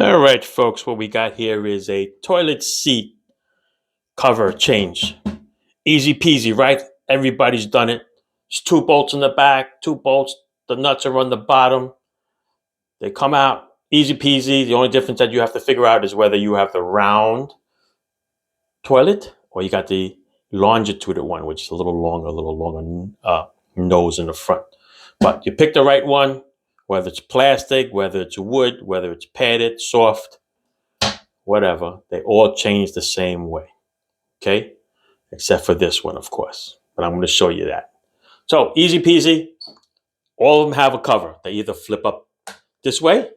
All right, folks, what we got here is a toilet seat cover change. Easy peasy, right? Everybody's done it. There's two bolts in the back, two bolts. The nuts are on the bottom. They come out easy peasy. The only difference that you have to figure out is whether you have the round toilet or you got the longitudinal one, which is a little longer nose in the front. But you pick the right one, whether it's plastic, whether it's wood, whether it's padded, soft, whatever, they all change the same way, okay? Except for this one, of course. But I'm going to show you that. So easy peasy. All of them have a cover. They either flip up this way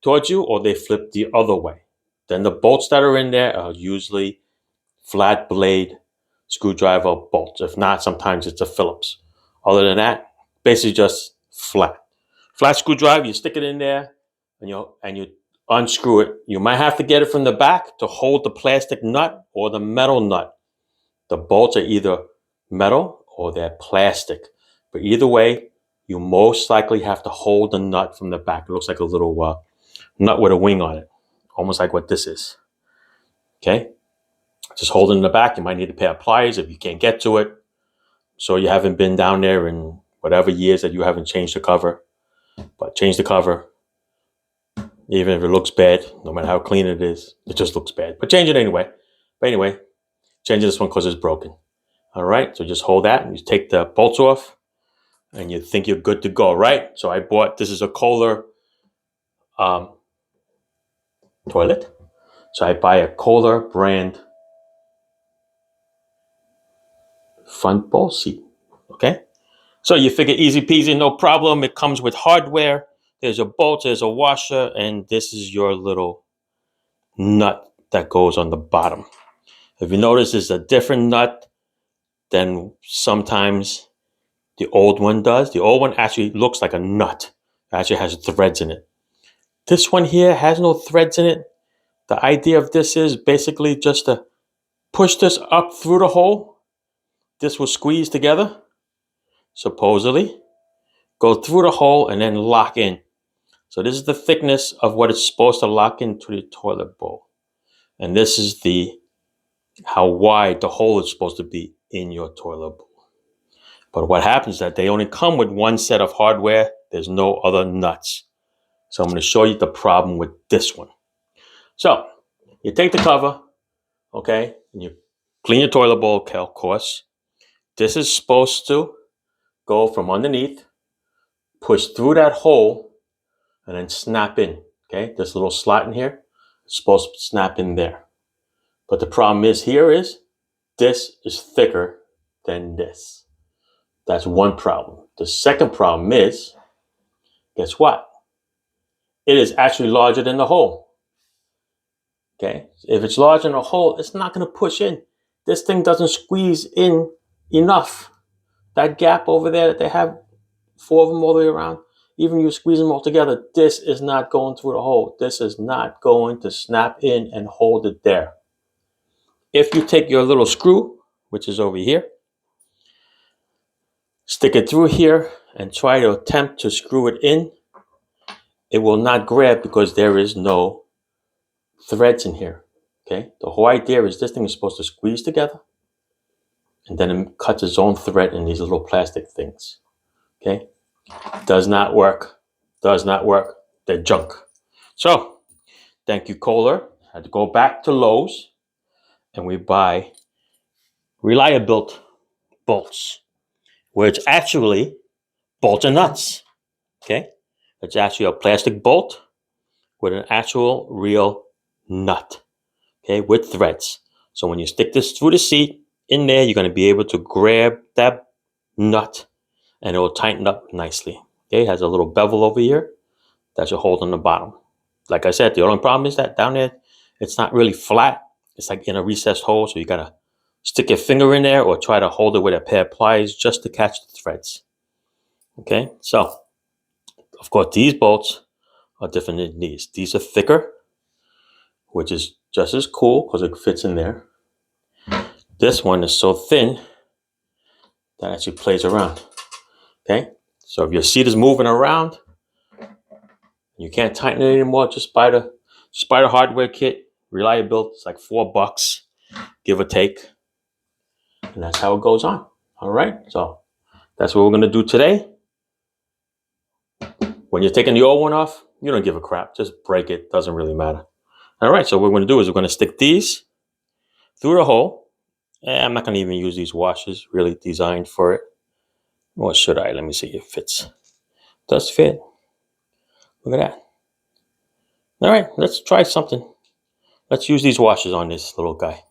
towards you or they flip the other way. Then the bolts that are in there are usually flat blade screwdriver bolts. If not, sometimes it's a Phillips. Other than that, basically just flat. Flat screwdriver, you stick it in there and you unscrew it. You might have to get it from the back to hold the plastic nut or the metal nut. The bolts are either metal or they're plastic. But either way, you most likely have to hold the nut from the back. It looks like a little nut with a wing on it, almost like what this is. Okay? Just hold it in the back. You might need a pair of pliers if you can't get to it. So you haven't been down there in whatever years that you haven't changed the cover. But change the cover. Even if it looks bad, no matter how clean it is, it just looks bad. But change it anyway. But anyway, change this one because it's broken. All right, so just hold that and you take the bolts off and you think you're good to go, right? So I bought, this is a Kohler toilet. So I buy a Kohler brand front bowl seat, okay? So you figure easy peasy, no problem. It comes with hardware. There's a bolt, there's a washer, and this is your little nut that goes on the bottom. If you notice, it's a different nut than sometimes the old one does. The old one actually looks like a nut. It actually has threads in it. This one here has no threads in it. The idea of this is basically just to push this up through the hole. This will squeeze together, supposedly, go through the hole and then lock in. So this is the thickness of what it's supposed to lock into the toilet bowl. And this is how wide the hole is supposed to be in your toilet bowl. But what happens is that they only come with one set of hardware. There's no other nuts. So I'm going to show you the problem with this one. So you take the cover, okay, and you clean your toilet bowl, of course. This is supposed to go from underneath, push through that hole, and then snap in, okay? This little slot in here is supposed to snap in there. But the problem is this is thicker than this. That's one problem. The second problem is, guess what? It is actually larger than the hole. Okay? If it's larger than the hole, it's not going to push in. This thing doesn't squeeze in enough. That gap over there that they have, 4 of them all the way around, even you squeeze them all together, this is not going through the hole. This is not going to snap in and hold it there. If you take your little screw, which is over here, stick it through here and try to attempt to screw it in, it will not grab because there is no threads in here. Okay? The whole idea is this thing is supposed to squeeze together and then it cuts its own thread in these little plastic things. Okay? Does not work. Does not work. They're junk. So, thank you, Kohler. I had to go back to Lowe's and we buy Reliabuilt bolts, where it's actually bolts and nuts. Okay? It's actually a plastic bolt with an actual real nut. Okay? With threads. So when you stick this through the seat in there, you're going to be able to grab that nut and it will tighten up nicely. Okay? It has a little bevel over here that you hold on the bottom. Like I said, the only problem is that down there, it's not really flat. It's like in a recessed hole, so you got to stick your finger in there or try to hold it with a pair of pliers just to catch the threads. Okay, so, of course, these bolts are different than these. These are thicker, which is just as cool because it fits in there. This one is so thin that actually plays around. Okay, so if your seat is moving around, you can't tighten it anymore, just buy the Spider hardware kit, reliability, it's like $4, give or take. And that's how it goes on. All right. So that's what we're going to do today. When you're taking the old one off, you don't give a crap. Just break it. Doesn't really matter. All right. So what we're going to do is we're going to stick these through the hole. I'm not going to even use these washers really designed for it. Or should I? Let me see if it fits. Does fit. Look at that. All right. Let's try something. Let's use these washers on this little guy.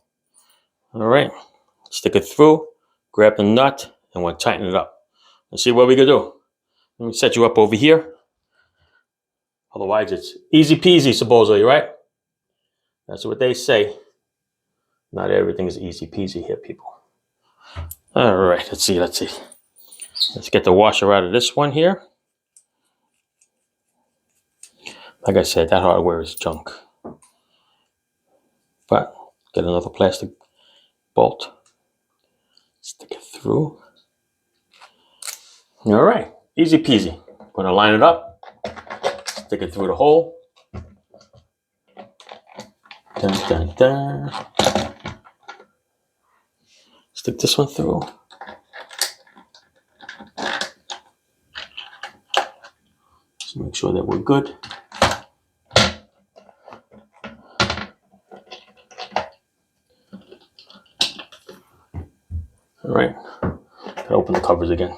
All right. Stick it through. Grab the nut. And we'll tighten it up. Let's see what we can do. Let me set you up over here. Otherwise, it's easy peasy, supposedly, right? That's what they say. Not everything is easy peasy here, people. All right, let's see. Let's get the washer out of this one here. Like I said, that hardware is junk. But get another plastic bolt. Stick it through. All right, easy peasy. Gonna line it up. Stick it through the hole. Dun, dun, dun. Stick this one through. Just make sure that we're good. All right, gotta open the covers again.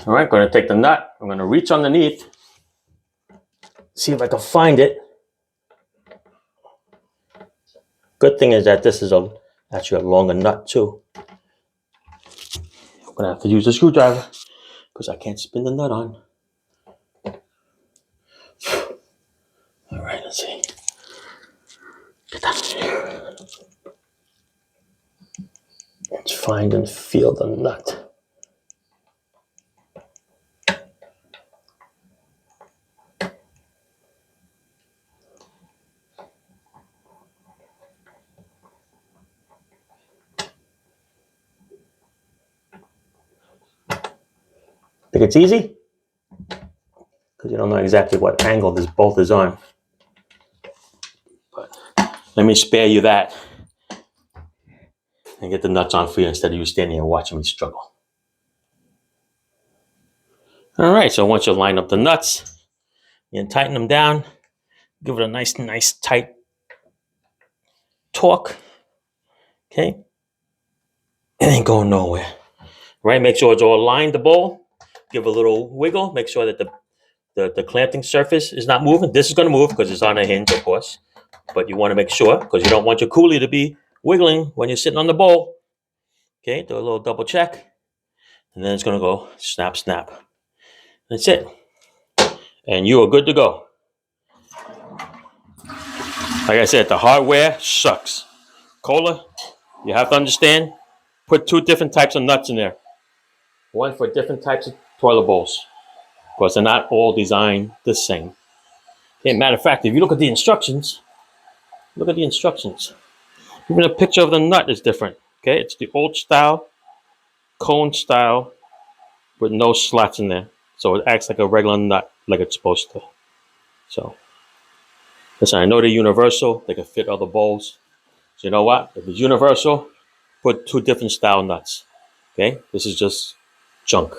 All right, gonna take the nut. I'm gonna reach underneath. See if I can find it. Good thing is that this is actually a longer nut too. I'm gonna have to use a screwdriver because I can't spin the nut on. All right, let's see. Get that here. Let's find and feel the nut. Think it's easy? Because you don't know exactly what angle this bolt is on. But let me spare you that and get the nuts on for you instead of you standing here watching me struggle. All right, so once you line up the nuts, you can tighten them down, give it a nice tight torque. Okay? It ain't going nowhere. Right? Make sure it's all aligned, the bowl. Give a little wiggle. Make sure that the clamping surface is not moving. This is going to move because it's on a hinge, of course. But you want to make sure because you don't want your coolie to be wiggling when you're sitting on the bowl. Okay, do a little double check. And then it's going to go snap, snap. That's it. And you are good to go. Like I said, the hardware sucks. Kohler, you have to understand, put 2 different types of nuts in there. One for different types of toilet bowls. Because they're not all designed the same. Okay, matter of fact, if you look at the instructions, even a picture of the nut is different. Okay, it's the old style, cone style, with no slots in there. So it acts like a regular nut, like it's supposed to. So, listen, I know they're universal. They can fit other bowls. So you know what? If it's universal, put 2 different style nuts. Okay, this is just junk.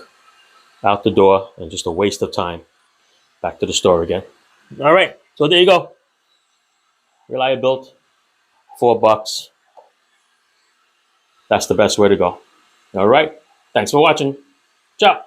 Out the door and just a waste of time. Back to the store again. All right, so there you go. Reliability, $4. That's the best way to go. All right, thanks for watching. Ciao.